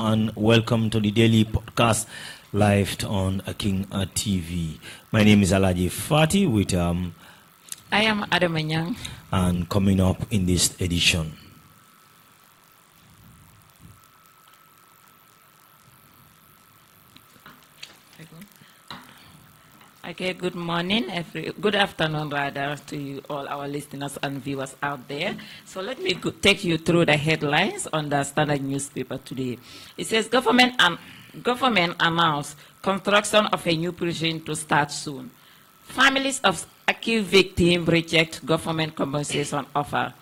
and welcome to the daily podcast live on King TV. My name is ALHAGIE Fati with I am ADAMA NYANG. And coming up in this edition. Okay, good morning, good afternoon rather to you, all our listeners and viewers out there. So let me take you through the headlines on the Standard newspaper today. It says government announced construction of a new prison to start soon. Families of accused victims reject government compensation offer.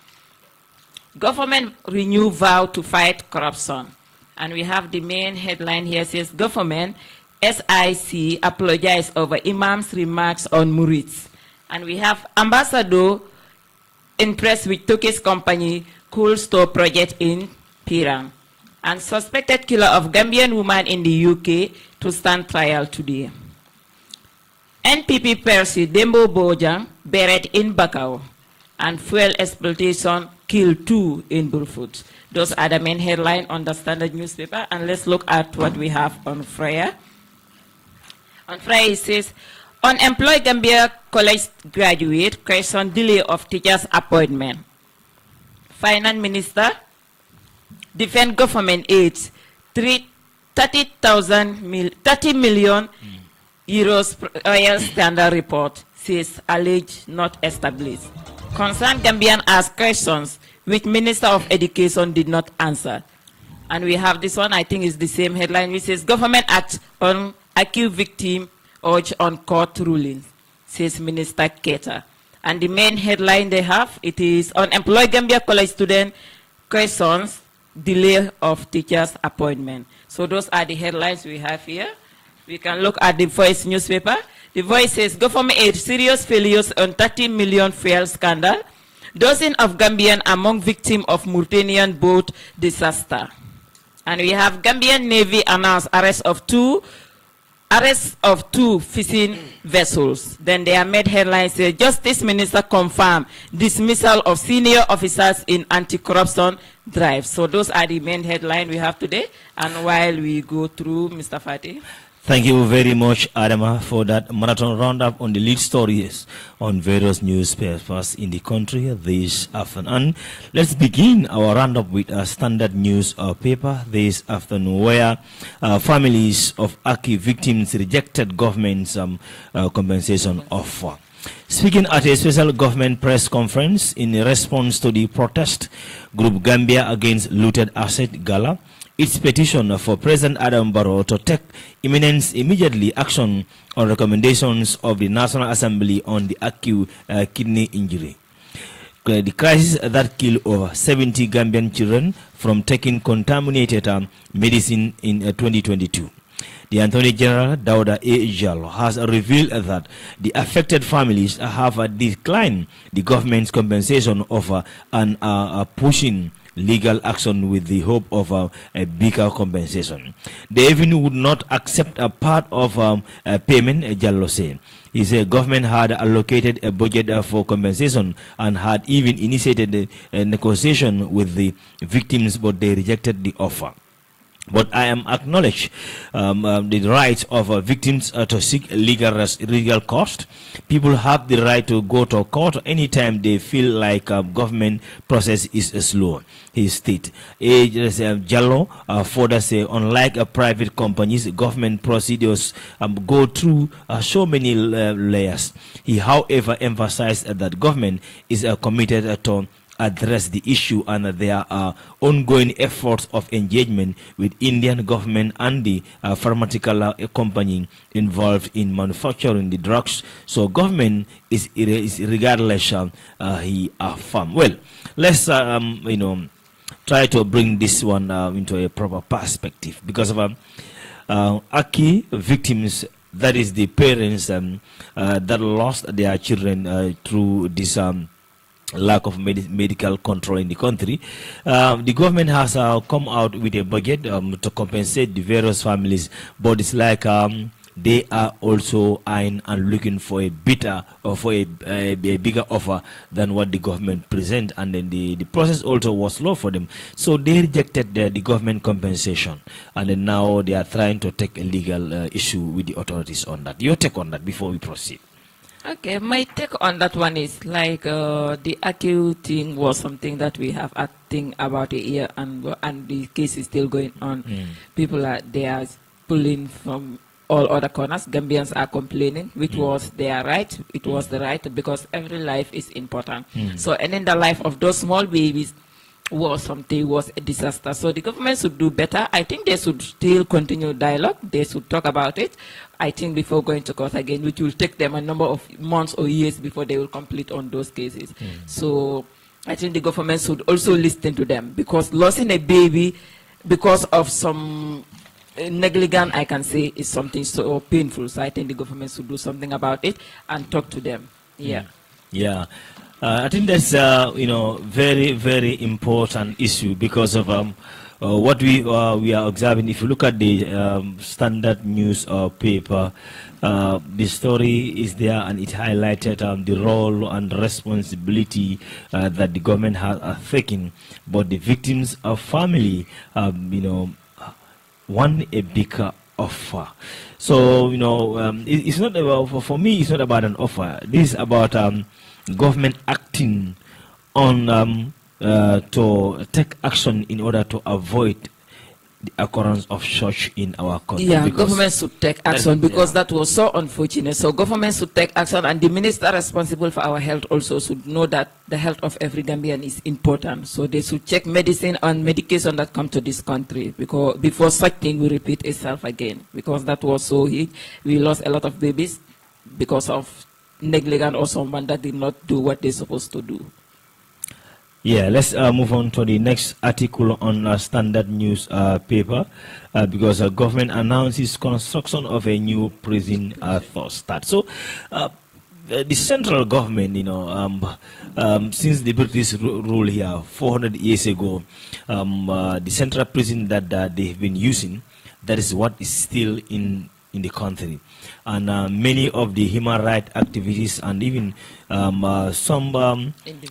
Government renew vow to fight corruption. And we have the main headline here says government SIC apologized over Imam's remarks on Murids. And we have Ambassador impressed with Turkish company Cool Store project in Pirang. And suspected killer of Gambian woman in the UK to stand trial today. NPP Percy Dembo Bojang buried in Bakau. And fuel exploitation killed 2 in Burfoot. Those are the main headlines on the Standard newspaper. And let's look at what we have on Freya. On Friday, it says, unemployed Gambia college graduate question delay of teachers' appointment. Finance Minister, defend government aids, 30 million euros oil standard report, says alleged not established. Concerned Gambian asked questions which Minister of Education did not answer. And we have this one, I think is the same headline, which says government acts on accused victim urge on court rulings, says Minister Keita. And the main headline they have, it is unemployed Gambia college student questions delay of teachers' appointment. So those are the headlines we have here. We can look at the Voice newspaper. The Voice says government aid serious failures on 30 million fuel scandal. Dozens of Gambian among victims of Mauritanian boat disaster. And we have Gambian Navy announced arrest of two fishing vessels. Then they are made headlines say Justice Minister confirmed dismissal of senior officers in anti-corruption drive. So those are the main headlines we have today. And while we go through, Mr. Fatih. Thank you very much, Adama, for that marathon roundup on the lead stories on various newspapers in the country this afternoon. Let's begin our roundup with a Standard newspaper this afternoon, where families of Aki victims rejected government's compensation offer. Speaking at a special government press conference in response to the protest group Gambia Against Looted Asset Gala, its petition for President Adam Barrow to take immediately action on recommendations of the National Assembly on the acute kidney injury. The crisis that killed over 70 Gambian children from taking contaminated medicine in 2022. The Attorney General, Dauda A. Jallo, has revealed that the affected families have declined the government's compensation offer and are pushing legal action with the hope of a bigger compensation. They even would not accept a part of a payment, Jallo said. He said government had allocated a budget for compensation and had even initiated a negotiation with the victims, but they rejected the offer. But I am acknowledge the right of victims to seek legal cost. People have the right to go to court anytime they feel like government process is slow, he stated. Jallo further say, unlike private companies, government procedures go through so many layers. He, however, emphasized that government is committed to address the issue, and there are ongoing efforts of engagement with Indian government and the pharmaceutical company involved in manufacturing the drugs. So government is regardless, he affirmed. Well, let's try to bring this one into a proper perspective, because of Aki victims, that is the parents that lost their children through this lack of medical control in the country. The government has come out with a budget to compensate the various families, but it's like they are also eyeing and looking for a better or for a bigger offer than what the government present, and then the process also was slow for them. So they rejected the government compensation, and then now they are trying to take a legal issue with the authorities on that. Your take on that before we proceed? Okay, my take on that one is like the ALHAGIE thing was something that we have acting about a year, and the case is still going on. People are pulling from all other corners. Gambians are complaining, which was their right. It was the right, because every life is important. So ending the life of those small babies was a disaster. So the government should do better. I think they should still continue dialogue. They should talk about it, I think, before going to court again, which will take them a number of months or years before they will complete on those cases. So I think the government should also listen to them, because losing a baby because of some negligence, I can say, is something so painful. So I think the government should do something about it and talk to them. Yeah. Yeah. I think that's very, very important issue, because of what we are observing. If you look at the standard news paper, the story is there, and it highlighted the role and responsibility that the government has taken, but the victims of family, want a bigger offer. So it's not about, for me, it's not about an offer. This is about government acting on to take action in order to avoid the occurrence of such in our country. Yeah, government should take action, because that was so unfortunate. So government should take action, and the minister responsible for our health also should know that the health of every Gambian is important. So they should check medicine and medication that come to this country, because before such thing will repeat itself again, because that was so huge. We lost a lot of babies because of negligence or someone that did not do what they're supposed to do. Yeah, let's move on to the next article on standard news paper, because the government announces construction of a new prison for start. So the central government, since the British rule here 400 years ago, the central prison that they've been using, that is what is still in the country. And many of the human rights activists and even some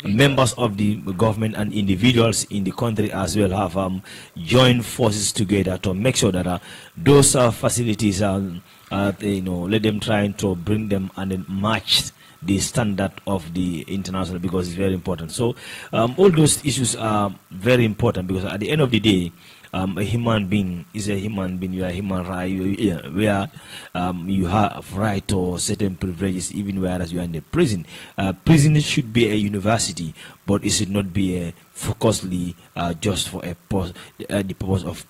members of the government and individuals in the country as well have joined forces together to make sure that those facilities let them try to bring them and then match the standard of the international, because it's very important. So all those issues are very important, because at the end of the day, a human being is a human being. You are a human right, where you have right to certain privileges, even whereas you are in the prison. Prison should be a university, but it should not be a focusedly just for the purpose of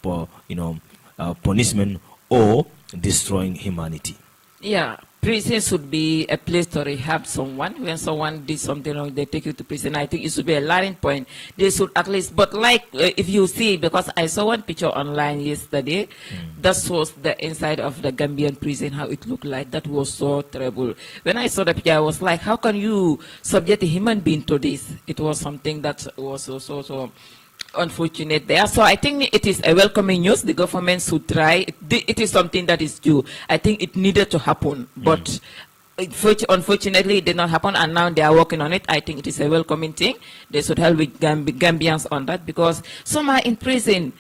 punishment or destroying humanity. Yeah, prison should be a place to rehab someone. When someone did something wrong, they take you to prison. I think it should be a learning point. They should at least, but like if you see, because I saw one picture online yesterday, that was the inside of the Gambian prison, how it looked like. That was so terrible. When I saw the picture, I was like, how can you subject a human being to this? It was something that was so unfortunate there. So I think it is a welcoming news. The government should try. It is something that is due. I think it needed to happen, but unfortunately it did not happen, and now they are working on it. I think it is a welcoming thing. They should help with Gambians on that, because some are in prison.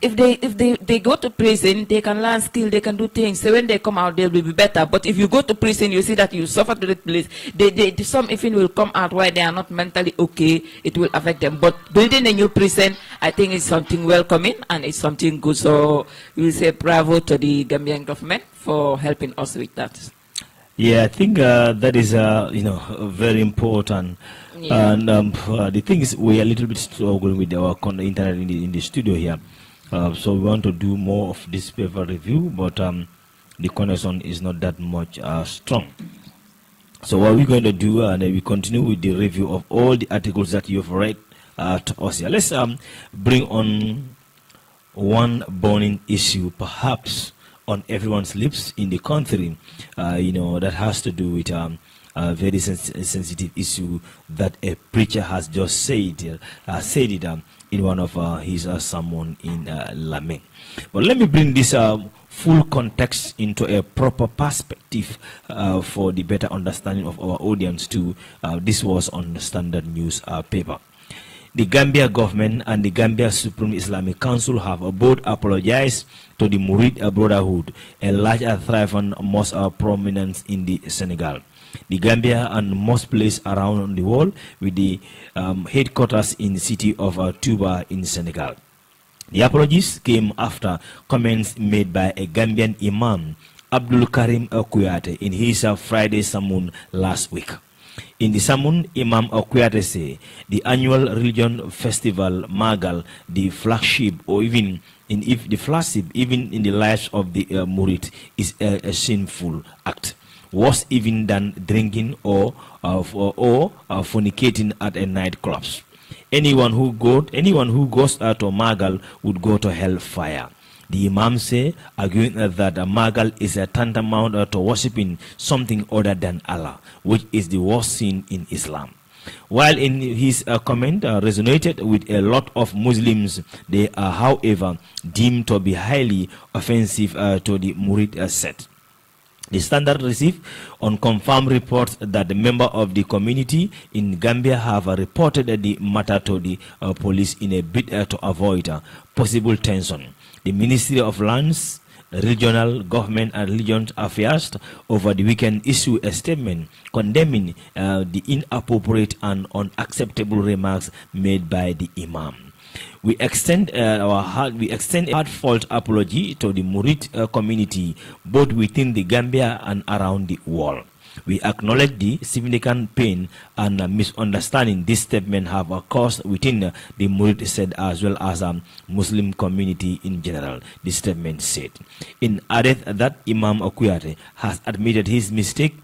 If they go to prison, they can learn skill, they can do things. So when they come out, they will be better. But if you go to prison, you see that you suffer to that place. Some even will come out while they are not mentally okay. It will affect them. But building a new prison, I think is something welcoming, and it's something good. So we will say bravo to the Gambian government for helping us with that. Yeah, I think that is very important. Yeah. And the thing is, we are a little bit struggling with our internet in the studio here. So we want to do more of this paper review, but the connection is not that much strong. So what we're going to do, and we continue with the review of all the articles that you've read to us here. Let's bring on one burning issue, perhaps on everyone's lips in the country, that has to do with a very sensitive issue that a preacher has just said in one of his sermon in Lameng. But let me bring this full context into a proper perspective for the better understanding of our audience too. This was on the Standard News paper. The Gambia government and the Gambia Supreme Islamic Council have both apologized to the Murid Brotherhood, a large thriving mosque prominence in the Senegal. The Gambia and most places around the world, with the headquarters in the city of Touba in Senegal. The apologies came after comments made by a Gambian Imam, Abdul Karim Kuyate, in his Friday sermon last week. In the sermon, Imam Kuyate said the annual religion festival Magal, the flagship, or even in in the lives of the Murid, is a sinful act, worse even than drinking or fornicating at a nightclubs. Anyone who goes to Magal would go to hellfire. The Imam say, arguing that Magal is a tantamount to worshipping something other than Allah, which is the worst sin in Islam. While in his comment resonated with a lot of Muslims, they are, however, deemed to be highly offensive to the Murid set. The Standard received unconfirmed reports that the members of the community in Gambia have reported the matter to the police in a bid to avoid possible tension. The Ministry of Lands, Regional Government and Religious Affairs over the weekend issued a statement condemning the inappropriate and unacceptable remarks made by the Imam. We extend a heartfelt apology to the Murid community, both within the Gambia and around the world. We acknowledge the significant pain and misunderstanding this statement have caused within the Murid said, as well as Muslim community in general, the statement said. In added that Imam Okuyate has admitted his mistake,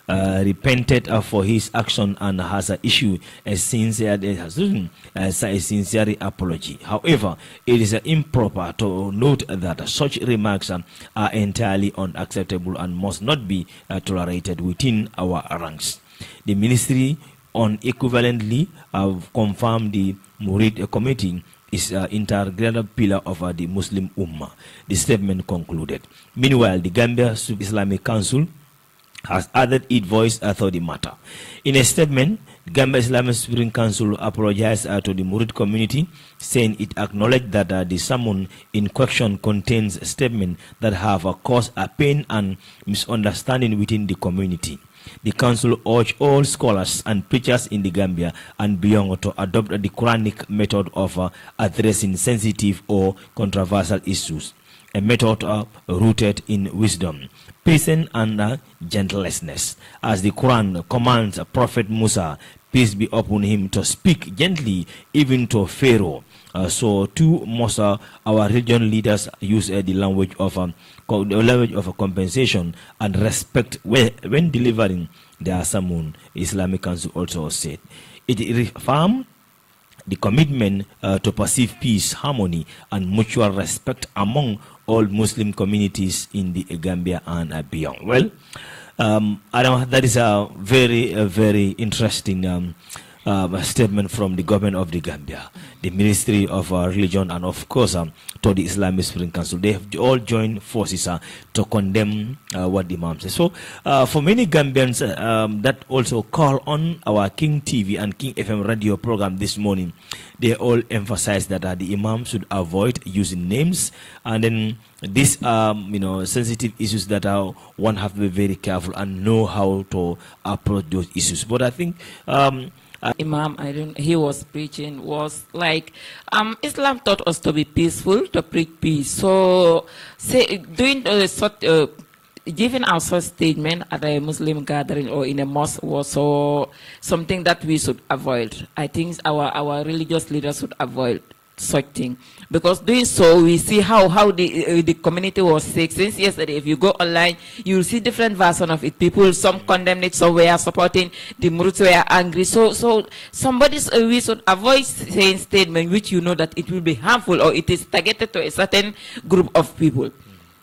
repented for his action, and has issued a sincere apology. However, it is improper to note that such remarks are entirely unacceptable and must not be tolerated within our ranks. The ministry unequivocally confirmed the Murid committee is an integral pillar of the Muslim Ummah. The statement concluded. Meanwhile, the Gambia Islamic Council has added its voice to the matter. In a statement, the Gambia Islamic Supreme Council apologized to the Murid community, saying it acknowledged that the sermon in question contains statements that have caused a pain and misunderstanding within the community. The council urged all scholars and preachers in the Gambia and beyond to adopt the Quranic method of addressing sensitive or controversial issues, a method rooted in wisdom, patience, and gentleness, as the Quran commands Prophet Musa, peace be upon him, to speak gently even to Pharaoh. So too must our religion leaders use the language of compensation and respect when delivering their sermon. Islamic Council also said it reaffirmed the commitment to perceive peace, harmony, and mutual respect among all Muslim communities in the Gambia and beyond. Well, Adam, that is a very interesting statement from the government of the Gambia, the Ministry of Religion, and of course to the Islamic Supreme Council. They have all joined forces to condemn what the Imam says. So for many Gambians that also call on our King TV and King FM radio program this morning, they all emphasize that the Imam should avoid using names, and then these sensitive issues that one have to be very careful and know how to approach those issues. But I think Imam, he was preaching was like, Islam taught us to be peaceful, to preach peace. So, giving our such statement at a Muslim gathering or in a mosque was something that we should avoid. I think our religious leaders should avoid such thing, because doing so we see how the community was sick. Since yesterday, if you go online, you will see different versions of it. People, some condemn it, some were supporting, the Muruts were angry. So we should avoid saying statement which you know that it will be harmful or it is targeted to a certain group of people.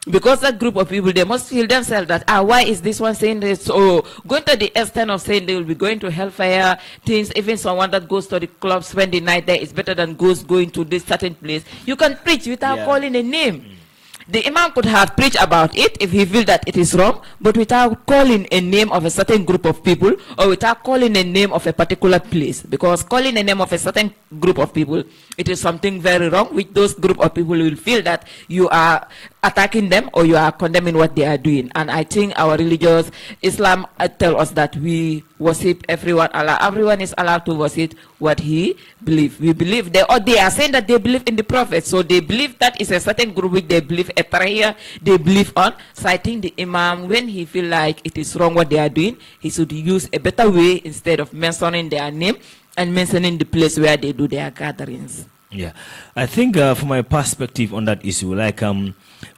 Because that group of people, they must feel themselves that, why is this one saying this? So going to the extent of saying they will be going to hellfire, things, even someone that goes to the club, spend the night there is better than going to this certain place. You can preach without calling a name. The imam could have preached about it if he feels that it is wrong, but without calling a name of a certain group of people or without calling a name of a particular place. Because calling a name of a certain group of people, it is something very wrong, which those group of people will feel that you are attacking them or you are condemning what they are doing. And I think our religious Islam tell us that we worship everyone Allah. Everyone is allowed to worship what he believes. We believe they are saying that they believe in the Prophet, so they believe that is a certain group which they believe a prayer they believe on. So I think the imam, when he feel like it is wrong what they are doing, he should use a better way instead of mentioning their name and mentioning the place where they do their gatherings. Yeah, I think from my perspective on that issue, like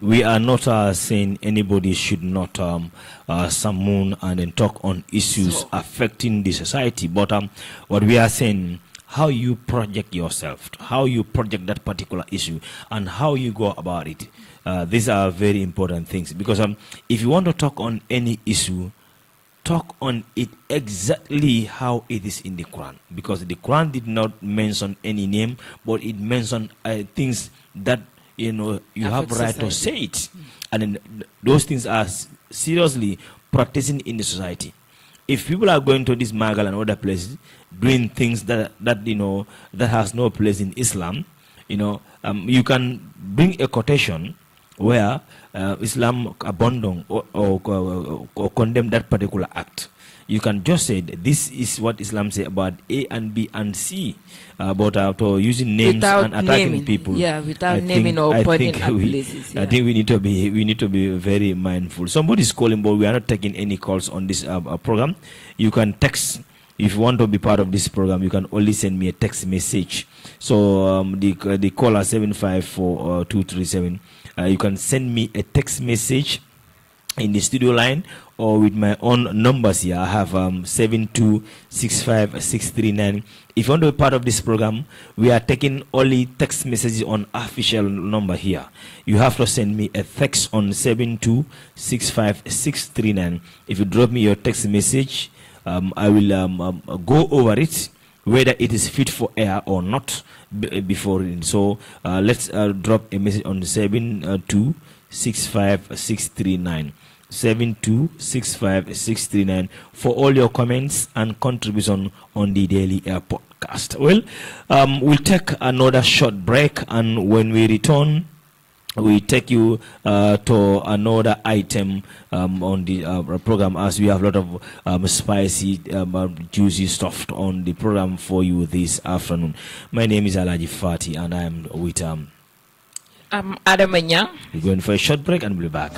we are not saying anybody should not summon and then talk on issues affecting the society, but what we are saying, how you project yourself, how you project that particular issue, and how you go about it. These are very important things, because if you want to talk on any issue, talk on it exactly how it is in the Quran, because the Quran did not mention any name, but it mentioned things that you have right to say it, and then those things are seriously practicing in the society. If people are going to this Magal and other places doing things that has no place in Islam, you can bring a quotation where Islam abandon or condemn that particular act. You can just say that this is what Islam say about A and B and C, about using names without and attacking naming people. Yeah, without naming or pointing at places. Yeah. I think we need to be very mindful. Somebody's calling, but we are not taking any calls on this program. You can text. If you want to be part of this program, you can only send me a text message. So the caller 754-237. You can send me a text message in the studio line or with my own numbers here. I have 7265639. If you want to be part of this program, we are taking only text messages on official number here. You have to send me a text on 7265639. If you drop me your text message, I will go over it, whether it is fit for air or not before. So let's drop a message on 7265639. 7265639 for all your comments and contribution on the Daily Air podcast. Well, we'll take another short break, and when we return, we take you to another item on the program, as we have a lot of spicy, juicy stuff on the program for you this afternoon. My name is ALHAGIE Fati, and I am with I'm ADAMA NYANG. We're going for a short break and we'll be back.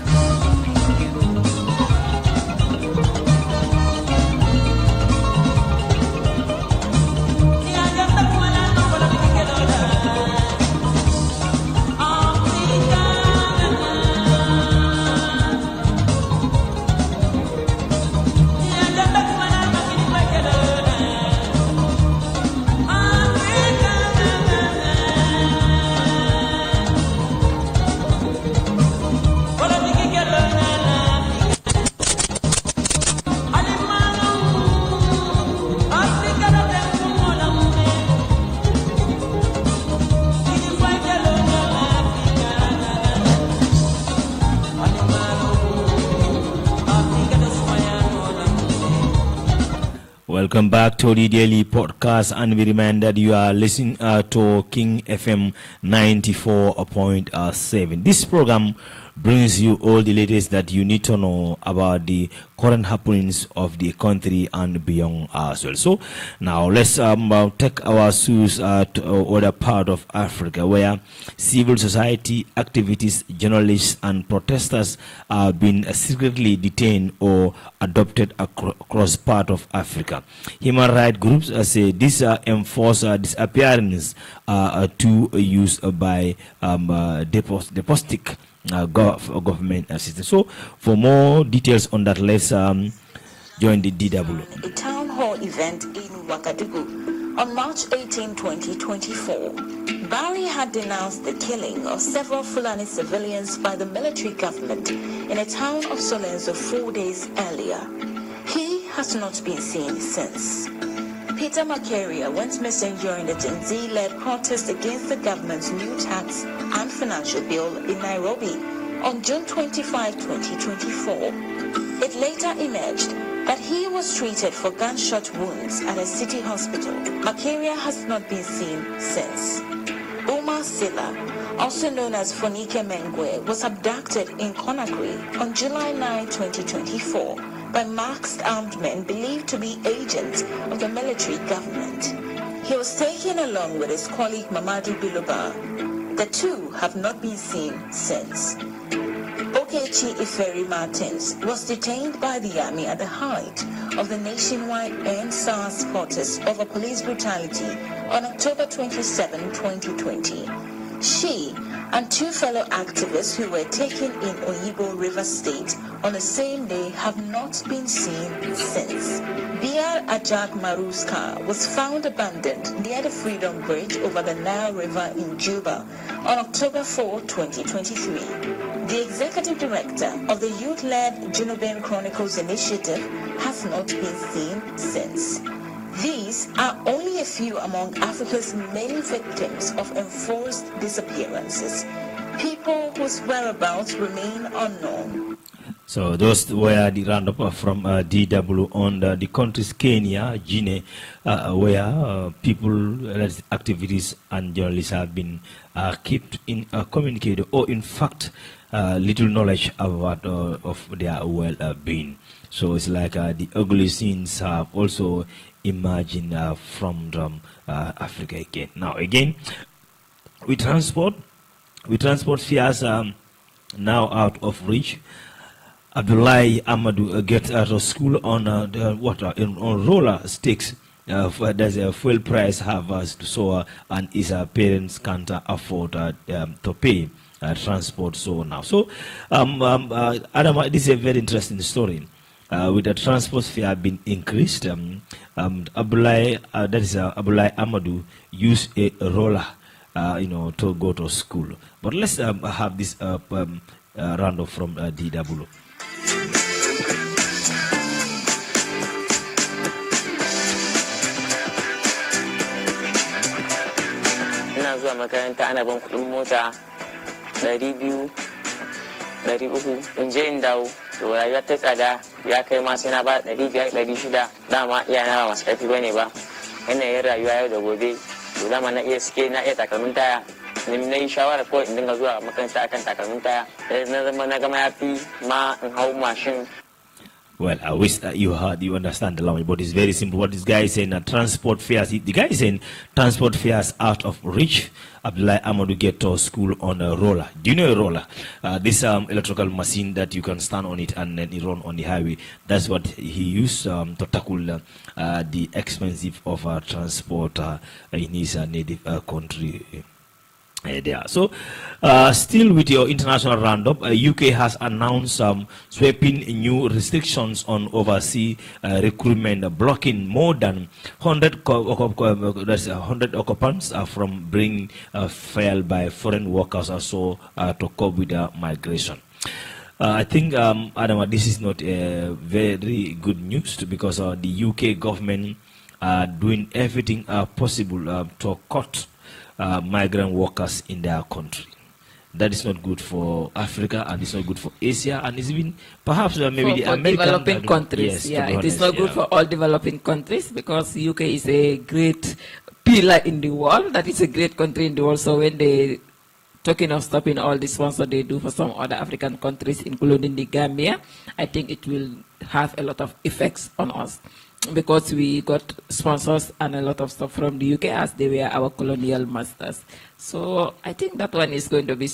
Welcome back to the Daily Podcast, and we remind that you are listening to King FM 94.7. This program brings you all the latest that you need to know about the current happenings of the country and beyond as well. So now let's take our shoes to other part of Africa, where civil society activists, journalists and protesters are being secretly detained or adopted across part of Africa. Human rights groups say this enforced disappearance to use by deposit government assistance. So for more details on that, let's join the DW. A town hall event in Ouagadougou on March 18, 2024. Barry had denounced the killing of several Fulani civilians by the military government in a town of Solenzo 4 days earlier. He has not been seen since. Peter Macaria went missing during the Gen Z-led protest against the government's new tax and financial bill in Nairobi. on June 25, 2024. It later emerged that he was treated for gunshot wounds at a city hospital. Macharia has not been seen since. Omar Silla, also known as Fonike Mengwe, was abducted in Conakry on July 9, 2024 by masked armed men believed to be agents of the military government. He was taken along with his colleague Mamadou Biloba. The two have not been seen since. Okechi Iferi Martins was detained by the army at the height of the nationwide End SARS protest over police brutality on October 27, 2020. She and two fellow activists who were taken in Oyibo River State on the same day have not been seen since. Biar Ajak Maru's car was found abandoned near the Freedom Bridge over the Nile River in Juba on October 4, 2023. The executive director of the youth-led Junubian Chronicles Initiative has not been seen since. These are only a few among Africa's many victims of enforced disappearances, people whose whereabouts remain unknown. So those were the roundup from DW on the countries Kenya, Guinea, where people, activities and journalists have been kept in communicated, or in fact, little knowledge about of their well-being. So it's like the ugly scenes have also emerging from Africa again. Now again, we transport fears now out of reach. Abdullahi Amadou gets out of school on on roller sticks. There's a fuel price have so and his parents can't afford to pay transport. So now, so Adama, this is a very interesting story. With the transport fare being increased, Abdullahi Amadou used a roller, to go to school. But let's have this roundup from DW. Ina zuwa makaranta ana ban kuɗin mota 200, 300 in je in dawo. To rayuwar ta tsada ya kai ma sai na ba 500, 600 dama iyana ba masu ƙarfi bane ba. Yanayin rayuwa yau da gobe to dama na iya suke na iya takalmin taya. Na yi shawara ko in dinga zuwa makaranta akan takalmin taya. Na gama ya fi ma in hau mashin. Well, I wish that you understand the language, but it's very simple. What this guy is saying, transport fares. The guy is saying transport fares out of reach. Abdullahi Amadou get to school on a roller. Do you know a roller? This electrical machine that you can stand on it and then it run on the highway. That's what he used to tackle the expensive of transport in his native country. There. So, still with your international roundup, UK has announced sweeping new restrictions on overseas recruitment, blocking more than 100 occupants from being failed by foreign workers also to cope with migration. I think, Adama, this is not a very good news because the UK government are doing everything possible to cut migrant workers in their country. That is not good for Africa, and it's not good for Asia, and it's even perhaps maybe for the American developing countries. Yes, It is not good for all developing countries because UK is a great pillar in the world. That is a great country in the world. So when they talking of stopping all the sponsors they do for some other African countries, including the Gambia, I think it will have a lot of effects on us, because we got sponsors and a lot of stuff from the UK as they were our colonial masters. So I think that one is going to be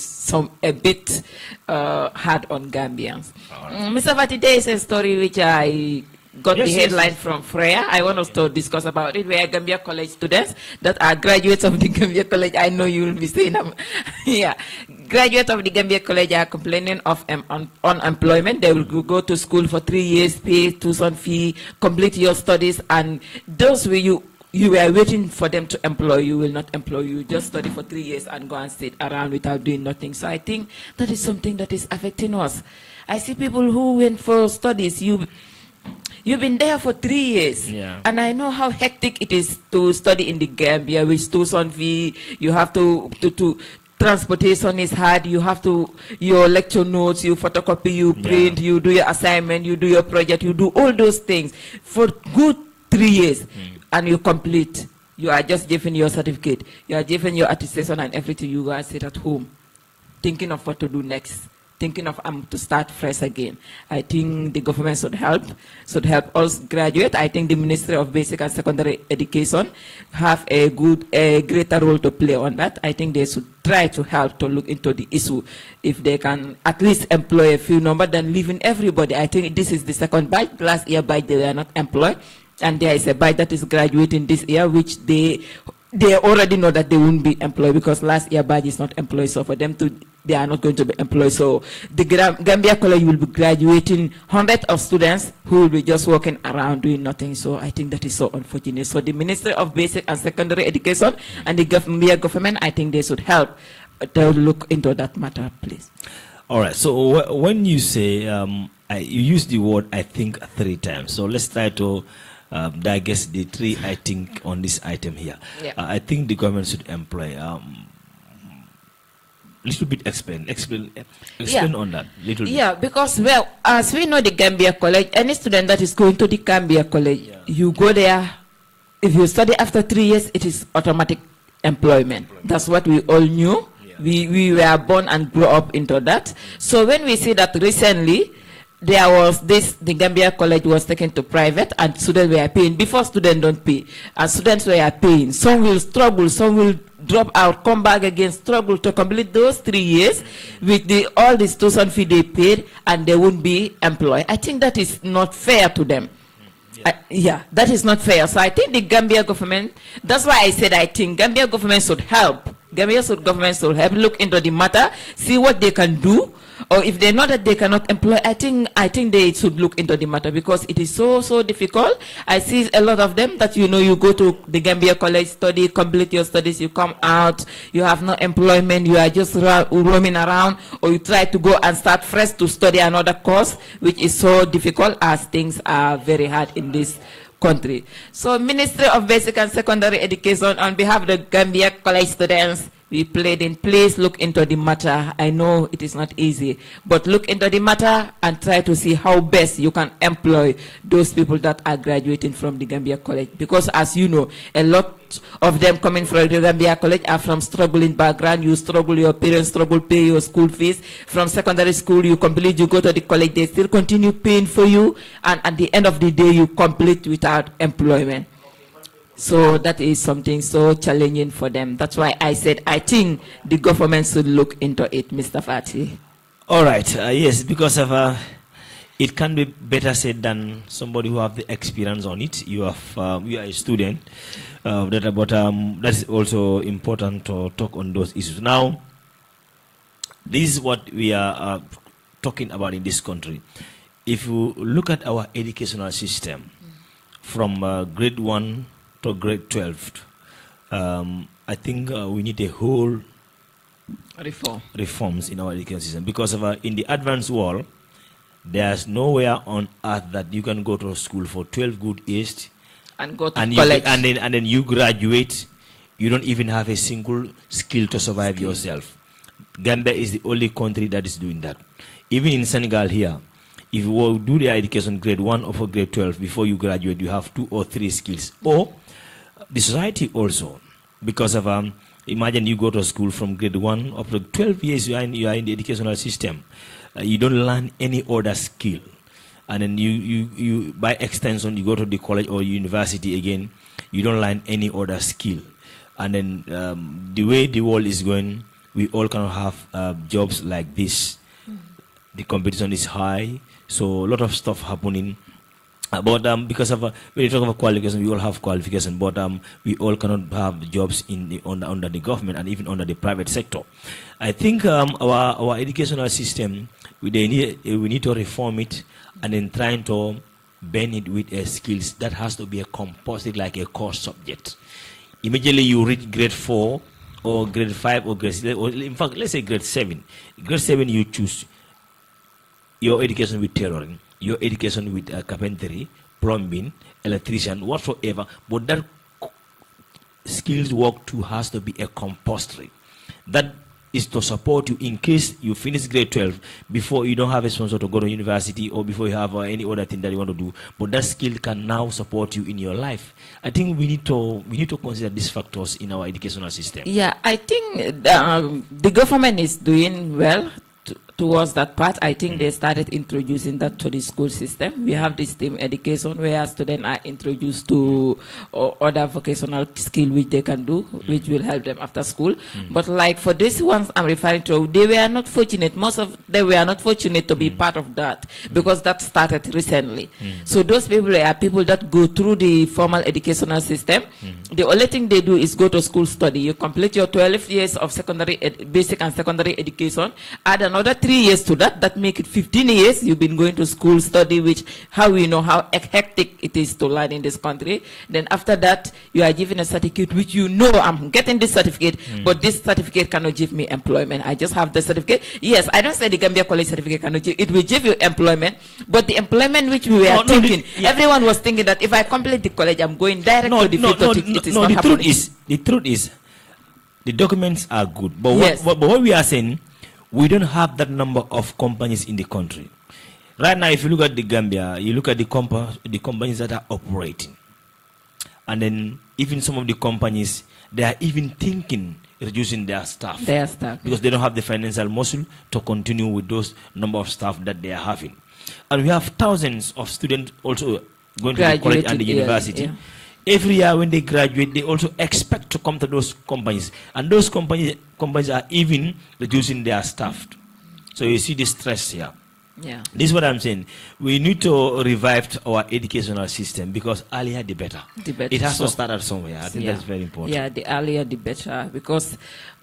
a bit hard on Gambians. Mr. Fati, there is a story which I got the headline from Freya. I want us to discuss about it. We are Gambia College students that are graduates of the Gambia College. I know you will be saying, graduates of the Gambia College are complaining of unemployment. They will go to school for 3 years, pay tuition fee, complete your studies, and those you were waiting for them to employ you will not employ you. Just study for 3 years and go and sit around without doing nothing. So I think that is something that is affecting us. I see people who went for studies. You've been there for 3 years, and I know how hectic it is to study in the Gambia with tuition fee. You have to transportation is hard. You have to, your lecture notes, you photocopy, you print, you do your assignment, you do your project, you do all those things for good 3 years, and you complete. You are just giving your certificate. You are giving your attestation and everything. You guys sit at home, thinking of what to do next, thinking of to start fresh again. I think the government should help us graduate. I think the Ministry of Basic and Secondary Education have a greater role to play on that. I think they should try to help to look into the issue. If they can at least employ a few number than leaving everybody. I think this is the second batch. Last year batch they were not employed. And there is a batch that is graduating this year, which they already know that they won't be employed because last year batch is not employed. So for them to, they are not going to be employed. So the Gambia College will be graduating hundreds of students who will be just walking around doing nothing. So I think that is so unfortunate. So the Ministry of Basic and Secondary Education and the Gambia government, I think they should help to look into that matter, please. All right. So when you say, you use the word, I think, 3 times. So let's try to digest the 3 I think on this item here. Yeah. I think the government should employ little bit explain on that little bit. Yeah, because well, as we know the Gambia College, any student that is going to the Gambia College, you go there. If you study after 3 years, it is automatic employment. That's what we all knew. We were born and grew up into that. So when we see that recently there was this, the Gambia College was taken to private and students were paying. Before students don't pay, and students were paying. Some will struggle, some will drop out, come back again, struggle to complete those 3 years with all the tuition fee they paid, and they won't be employed. I think that is not fair to them. That is not fair. So I think the Gambia government, that's why I said I think Gambia government should help. Gambia government should help look into the matter, see what they can do. Or if they know that they cannot employ, I think they should look into the matter because it is so difficult. I see a lot of them that, you know, you go to the Gambia College, study, complete your studies, you come out, you have no employment, you are just roaming around, or you try to go and start fresh to study another course, which is so difficult as things are very hard in this country. So Ministry of Basic and Secondary Education, on behalf of the Gambia College students, we played in, please look into the matter. I know it is not easy, but look into the matter and try to see how best you can employ those people that are graduating from the Gambia College. Because as you know, a lot of them coming from the Gambia College are from struggling background. You struggle, your parents struggle, pay your school fees. From secondary school, you complete, you go to the college, they still continue paying for you. And at the end of the day, you complete without employment. So that is something so challenging for them. That's why I said I think the government should look into it, Mr. Fati. All right. Yes, because of it can be better said than somebody who have the experience on it. You are a student, but that is also important to talk on those issues. Now, this is what we are talking about in this country. If you look at our educational system, from grade 1 to grade 12, I think we need a whole reforms in our education system, because of in the advanced world, there's nowhere on earth that you can go to school for 12 good years and go to college, and then you graduate, you don't even have a single skill to survive yourself. Gambia is the only country that is doing that. Even in Senegal here, if you do the education grade 1 or for grade 12, before you graduate, you have 2 or 3 skills. Or the society also, because of imagine you go to school from grade 1 up to 12 years, you are in the educational system. You don't learn any other skill, and then you by extension you go to the college or university again, you don't learn any other skill. And then the way the world is going, we all cannot have jobs like this. The competition is high, so a lot of stuff happening. But because of when you talk about qualification, we all have qualification, but we all cannot have jobs under the government and even under the private sector. I think our educational system, we need to reform it, and then trying to bend it with skills that has to be a composite, like a core subject. Immediately you reach grade 4 or grade 5 or grade 6, or in fact let's say grade 7. Grade 7 you choose your education with tailoring, your education with carpentry, plumbing, electrician, whatsoever, but that skills work too has to be a compulsory. That is to support you in case you finish grade 12 before you don't have a sponsor to go to university or before you have any other thing that you want to do. But that skill can now support you in your life. I think we need to consider these factors in our educational system. Yeah, I think the government is doing well towards that part. I think they started introducing that to the school system. We have this STEM education where students are introduced to other vocational skill which they can do, which will help them after school. But like for these ones I'm referring to, they were not fortunate. Most of them were not fortunate to be part of that because that started recently. So those people are people that go through the formal educational system. The only thing they do is go to school study. You complete your 12 years of secondary, basic and secondary education, add another 3 years to that, that make it 15 years you've been going to school study, which how we know how hectic it is to learn in this country. Then after that, you are given a certificate, which you know I'm getting this certificate, but this certificate cannot give me employment. I just have the certificate. Yes, I don't say the Gambia College certificate cannot give, it will give you employment, but the employment which we were thinking, everyone was thinking that if I complete the college, I'm going direct to the field. It is not happening. The truth is, the documents are good, but what we are saying, we don't have that number of companies in the country. Right now, if you look at the Gambia, you look at the companies that are operating. And then even some of the companies, they are even thinking reducing their staff. Because they don't have the financial muscle to continue with those number of staff that they are having. And we have thousands of students also going to the college and the university. Yeah. Every year when they graduate, they also expect to come to those companies. And those companies are even reducing their staff. So you see the stress here. Yeah. This is what I'm saying. We need to revive our educational system because earlier the better. It has to start at somewhere. I think that's very important. Yeah, the earlier the better, because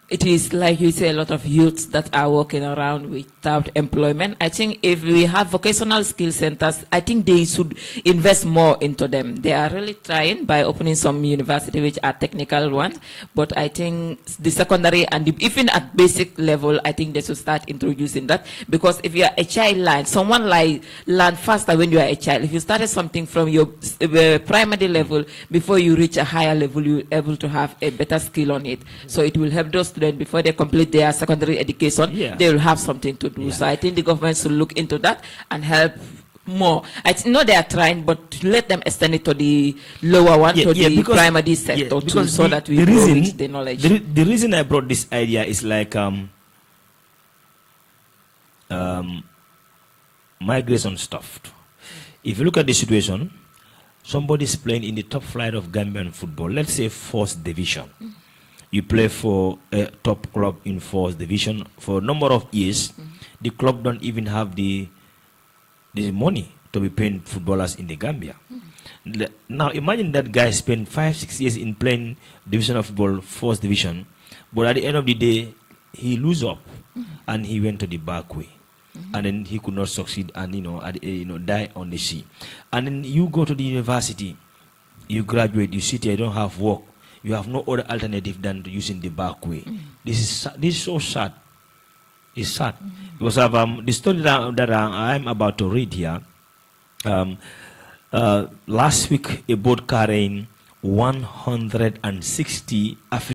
it is like you say, a lot of youths that are walking around without employment. I think if we have vocational skill centers, I think they should invest more into them. They are really trying by opening some universities which are technical ones, but I think the secondary and even at basic level, I think they should start introducing that, because if you are a child someone learn faster when you are a child. If you started something from your primary level, before you reach a higher level, you're able to have a better skill on it. So it will help those students before they complete their secondary education, they will have something to do. So I think the government should look into that and help more. I know they are trying, but to let them extend it to the lower one, to the primary sector, so that we reach the knowledge. The reason I brought this idea is like migration stuff. If you look at the situation, somebody is playing in the top flight of Gambian football, let's say 4th division. You play for a top club in 4th division for a number of years. The club don't even have the money to be paying footballers in the Gambia. Now imagine that guy spent 5-6 years in playing division of football, 4th division, but at the end of the day, he lose up and he went to the back way. And then he could not succeed and die on the sea. And then you go to the university, you graduate, you sit here, you don't have work. You have no other alternative than using the back way. This is so sad. It's sad. Because of the story that I'm about to read here, last week a boat carrying 160 African